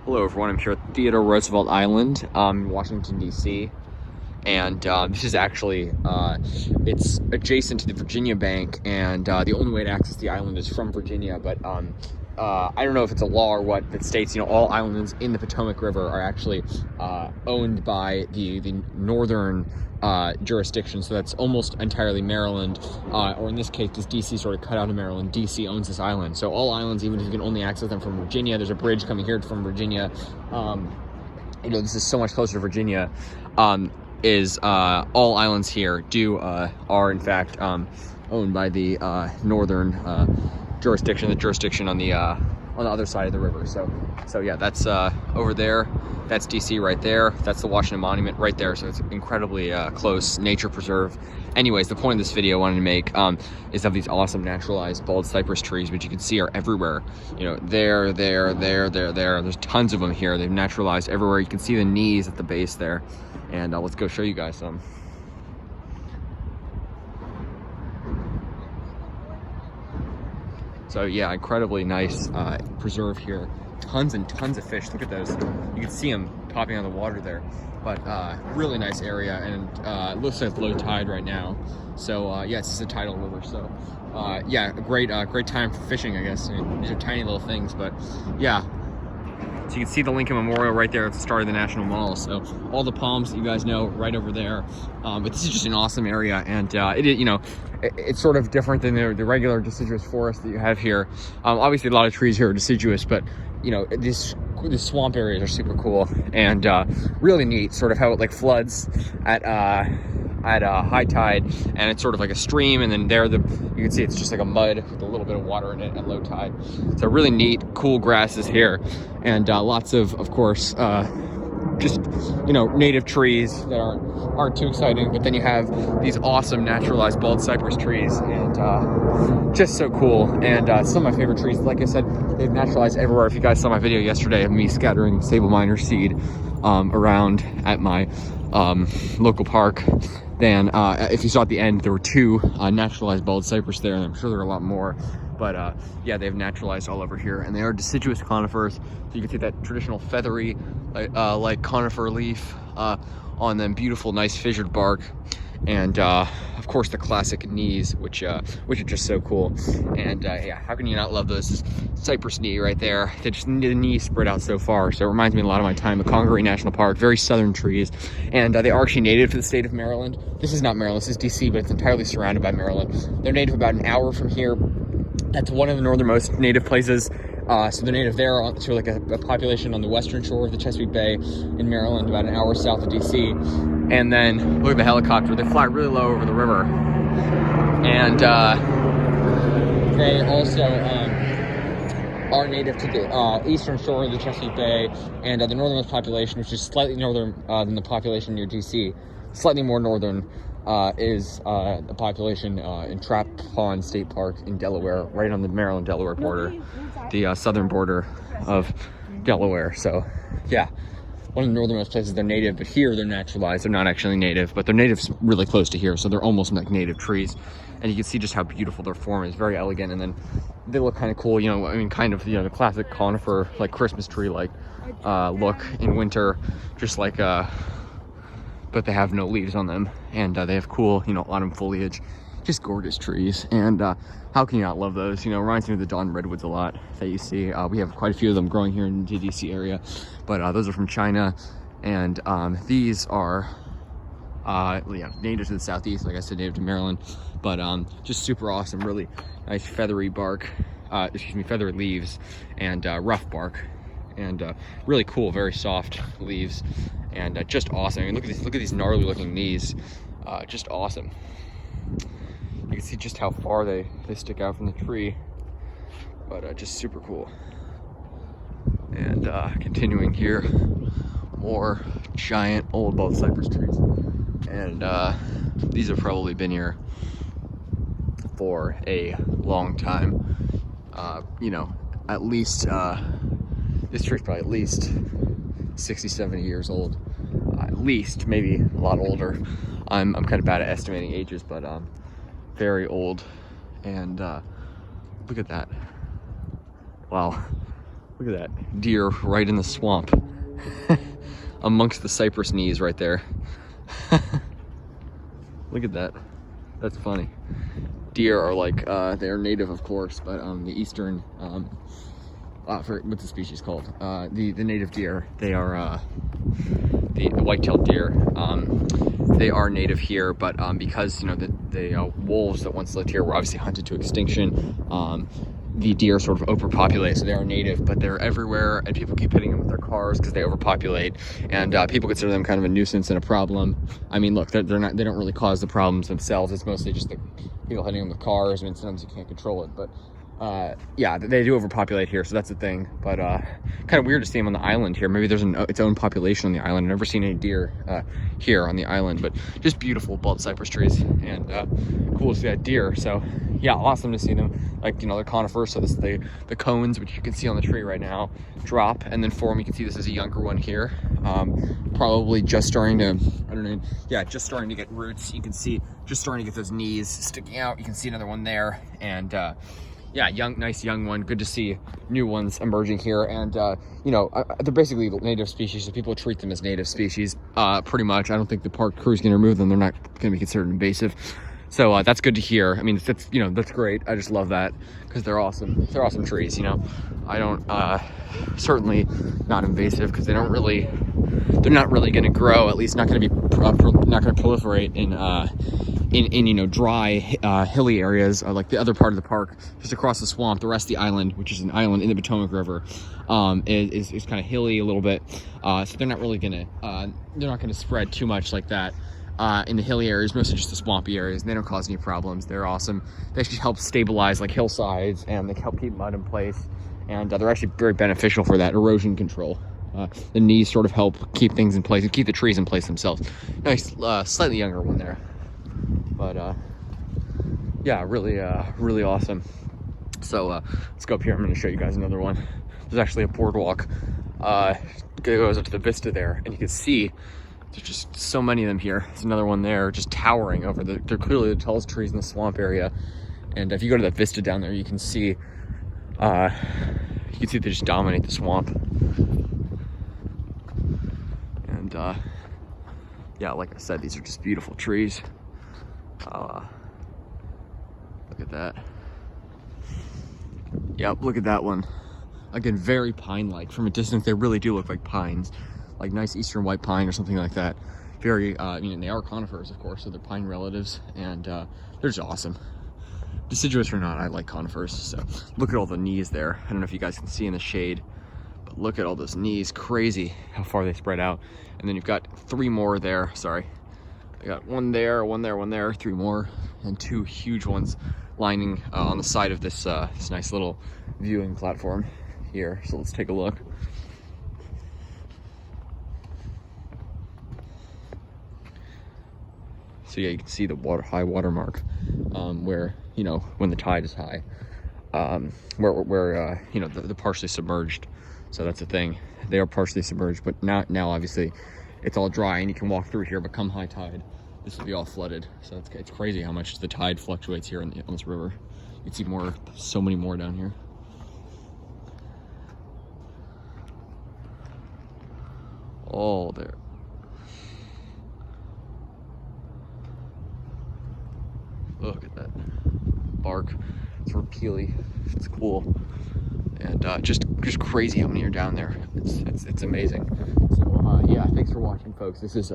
Hello everyone, I'm here at Theodore Roosevelt Island, Washington DC, and this is actually, it's adjacent to the Virginia bank, and the only way to access the island is from Virginia, but I don't know if it's a law or what that states, all islands in the Potomac River are actually owned by the northern jurisdiction, so that's almost entirely Maryland, or in this case, because DC sort of cut out of Maryland, DC owns this island. So all islands, even if you can only access them from Virginia, there's a bridge coming here from Virginia. This is so much closer to Virginia. All islands here are in fact owned by the northern jurisdiction, the jurisdiction on the other side of the river. So yeah, that's over there. That's DC right there. That's the Washington Monument right there. So it's incredibly close nature preserve. Anyways, the point of this video I wanted to make is of these awesome naturalized bald cypress trees, which you can see are everywhere. There. There's tons of them here. They've naturalized everywhere. You can see the knees at the base there. And let's go show you guys some. So yeah, incredibly nice preserve here. Tons and tons of fish. Look at those. You can see them popping out of the water there. But really nice area, and it looks like it's low tide right now. So yeah, it's just a tidal river. So yeah, a great time for fishing, I guess. These are tiny little things, but yeah. So you can see the Lincoln Memorial right there at the start of the National Mall. So all the palms that you guys know right over there. But this is just an awesome area, and it's sort of different than the regular deciduous forest that you have here. Obviously, a lot of trees here are deciduous, but these swamp areas are super cool and really neat. Sort of how it floods at high tide, and it's sort of like a stream, and then you can see it's just like a mud with a little bit of water in it at low tide. So really neat, cool grasses here, and lots of course, just native trees that aren't too exciting. But then you have these awesome naturalized bald cypress trees, and just so cool. And some of my favorite trees, like I said, they've naturalized everywhere. If you guys saw my video yesterday of me scattering sable miner seed around at my local park, then if you saw at the end, there were two naturalized bald cypress there, and I'm sure there are a lot more. But yeah, they've naturalized all over here, and they are deciduous conifers. So you can see that traditional feathery, like conifer leaf on them. Beautiful, nice fissured bark, and of course the classic knees, which are just so cool. And yeah, how can you not love those? Cypress knee right there. The knees spread out so far, so it reminds me a lot of my time at Congaree National Park. Very southern trees, and they are actually native to the state of Maryland. This is not Maryland, this is DC, but it's entirely surrounded by Maryland. They're native about an hour from here. That's one of the northernmost native places. So they're native there to like a population on the western shore of the Chesapeake Bay in Maryland, about an hour south of DC. And then look at the helicopter. They fly really low over the river. And they also are native to the eastern shore of the Chesapeake Bay, and the northernmost population, which is slightly northern than the population near DC, slightly more northern, is a population in Trap Pond State Park in Delaware, right on the Maryland-Delaware border, the southern border of Delaware. So yeah, one of the northernmost places they're native, but here they're naturalized. They're not actually native, but they're natives really close to here, so they're almost like native trees. And you can see just how beautiful their form is, very elegant, and then they look kind of cool, kind of the classic conifer, like Christmas tree like look in winter, just like but they have no leaves on them, and they have cool, autumn foliage. Just gorgeous trees, and how can you not love those? Reminds me of the Dawn redwoods a lot that you see. We have quite a few of them growing here in the DC area, but those are from China, and these are native to the southeast, like I said, native to Maryland, but just super awesome, really nice feathery bark, feathery leaves, and rough bark, and really cool, very soft leaves, and just awesome. I mean, look at these gnarly looking knees, just awesome. You can see just how far they stick out from the tree, but just super cool. And continuing here, more giant old bald cypress trees, and these have probably been here for a long time. At least this tree's probably at least 60, 70 years old, at least, maybe a lot older. I'm kind of bad at estimating ages, but very old. And look at that. Wow, Look at that deer right in the swamp. Amongst the cypress knees right there. Look at that. That's funny. Deer are like, they're native, of course, but the eastern, what's the species called? The native deer, they are the white-tailed deer. They are native here, but because, you know, the wolves that once lived here were obviously hunted to extinction, the deer sort of overpopulate, so they are native, but they're everywhere, and people keep hitting them with their cars because they overpopulate, and people consider them kind of a nuisance and a problem. I mean, look, they don't really cause the problems themselves. It's mostly just the people hitting them with cars. I mean, sometimes you can't control it, but yeah, they do overpopulate here, so that's the thing. But kind of weird to see them on the island here. Maybe there's its own population on the island. I've never seen any deer here on the island, but just beautiful bald cypress trees, and cool to see that deer. So yeah, awesome to see them. Like, you know, they're conifers, so this the cones, which you can see on the tree right now, drop and then form. You can see this is a younger one here, probably just starting to, I don't know, yeah, just starting to get roots. You can see just starting to get those knees sticking out. You can see another one there, and yeah, nice young one. Good to see new ones emerging here. And you know, they're basically native species, so people treat them as native species pretty much. I don't think the park crew is going to remove them. They're not going to be considered invasive, so that's good to hear. I mean, that's, you know, that's great. I just love that because they're awesome. They're awesome trees, you know. I don't certainly not invasive because they're not really going to grow, at least not going to be not going to proliferate in you know, dry hilly areas, like the other part of the park just across the swamp. The rest of the island, which is an island in the Potomac River, is kind of hilly a little bit, so they're not really gonna they're not gonna spread too much like that in the hilly areas, mostly just the swampy areas. And they don't cause any problems. They're awesome. They actually help stabilize like hillsides, and they help keep mud in place, and they're actually very beneficial for that erosion control. The knees sort of help keep things in place and keep the trees in place themselves. Nice slightly younger one there, but yeah, really awesome. So let's go up here. I'm going to show you guys another one. There's actually a boardwalk that goes up to the vista there, and you can see there's just so many of them here. There's another one there just towering over they're clearly the tallest trees in the swamp area. And if you go to that vista down there, you can see they just dominate the swamp. And yeah, like I said, these are just beautiful trees. Look at that. Yep, look at that one. Again, very pine-like. From a distance, they really do look like pines, like nice eastern white pine or something like that. Very, I mean, they are conifers, of course, so they're pine relatives, and they're just awesome. Deciduous or not, I like conifers. So look at all the knees there. I don't know if you guys can see in the shade, but look at all those knees. Crazy how far they spread out. And then you've got three more there. Sorry, I got one there, one there, one there, three more, and two huge ones lining on the side of this this nice little viewing platform here. So let's take a look. So yeah, you can see the high water mark where, you know, when the tide is high, where you know, the partially submerged. So that's the thing. They are partially submerged, but now obviously it's all dry and you can walk through here, but come high tide, this will be all flooded. So it's crazy how much the tide fluctuates here on this river. You can see so many more down here. All there. Look at that bark. It's sort of peely. It's cool, and just crazy how many are down there. It's amazing. So yeah, thanks for watching, folks. This is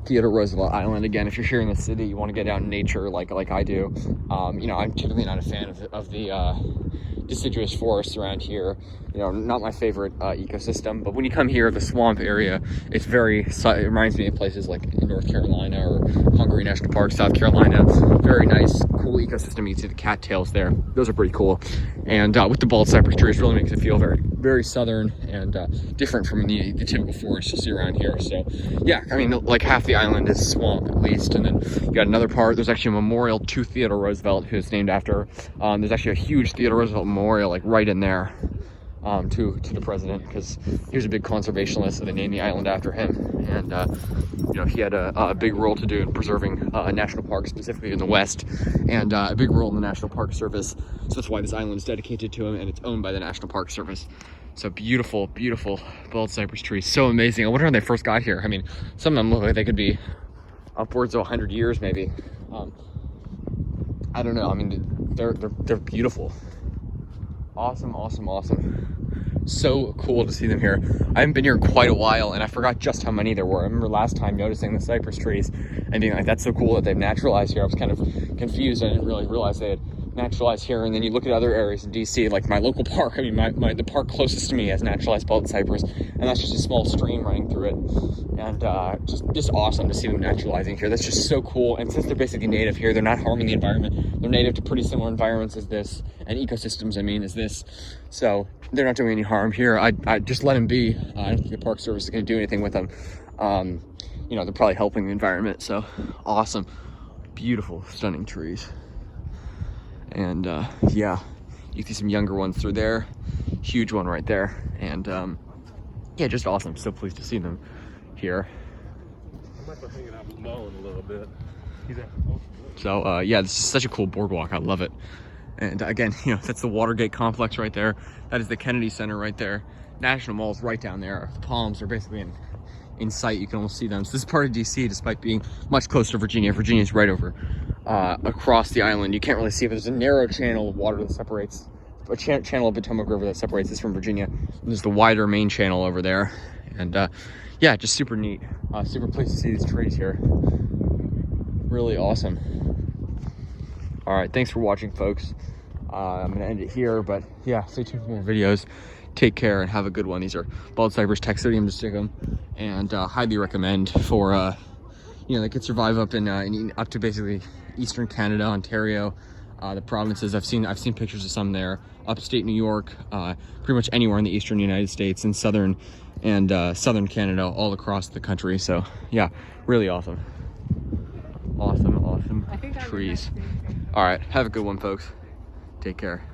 Theodore Roosevelt Island. Again, if you're here in the city, you want to get out in nature like I do. You know, I'm typically not a fan of the deciduous forests around here. You know, not my favorite ecosystem, but when you come here, the swamp area, it reminds me of places like in North Carolina or Hungary National Park, South Carolina. Very nice, cool ecosystem. You can see the cattails there. Those are pretty cool. And with the bald cypress trees, really makes it feel very southern and different from the typical forest you see around here. So yeah, I mean, like half the island is swamp at least. And then you got another part. There's actually a memorial to Theodore Roosevelt, who's named after. There's actually a huge Theodore Roosevelt memorial like right in there. To the president, because he was a big conservationist, so they named the island after him. And you know, he had a big role to do in preserving national parks, specifically in the West, and a big role in the National Park Service. So that's why this island is dedicated to him, and it's owned by the National Park Service. So beautiful, beautiful bald cypress trees. So amazing. I wonder when they first got here. I mean, some of them look like they could be upwards of 100 years maybe. I don't know. I mean, they're beautiful. Awesome, awesome, awesome. So cool to see them here. I haven't been here in quite a while, and I forgot just how many there were. I remember last time noticing the cypress trees and being like, that's so cool that they've naturalized here. I was kind of confused. I didn't really realize they had naturalized here. And then you look at other areas in DC, like my local park. I mean, the park closest to me has naturalized bald cypress, and that's just a small stream running through it. And just awesome to see them naturalizing here. That's just so cool. And since they're basically native here, they're not harming the environment. They're native to pretty similar environments as this, and ecosystems, I mean, as this. So they're not doing any harm here. I just let them be. I don't think the Park Service is going to do anything with them. You know, they're probably helping the environment. So awesome, beautiful, stunning trees. And yeah, you can see some younger ones through there, huge one right there, and yeah, just awesome. So pleased to see them here. I might be hanging out with Mo in a little bit. So yeah, this is such a cool boardwalk. I love it. And again, you know, that's the Watergate complex right there. That is the Kennedy Center right there. National Mall's right down there. The palms are basically in sight. You can almost see them. So this is part of DC, despite being much closer to Virginia. Virginia's right over across the island. You can't really see it, but there's a narrow channel of water that separates, a channel of Potomac River that separates this from Virginia. And there's the wider main channel over there. And yeah, just super neat. Super pleased to see these trees here. Really awesome. All right, thanks for watching, folks. I'm gonna end it here, but yeah, stay tuned for more videos. Take care and have a good one. These are bald cypress, Taxodium, distichum, and highly recommend for you know, they could survive up in up to basically eastern Canada, Ontario, the provinces. I've seen pictures of some there, upstate New York, pretty much anywhere in the eastern United States and southern Canada, all across the country. So yeah, really awesome. Awesome trees. All right, have a good one, folks. Take care.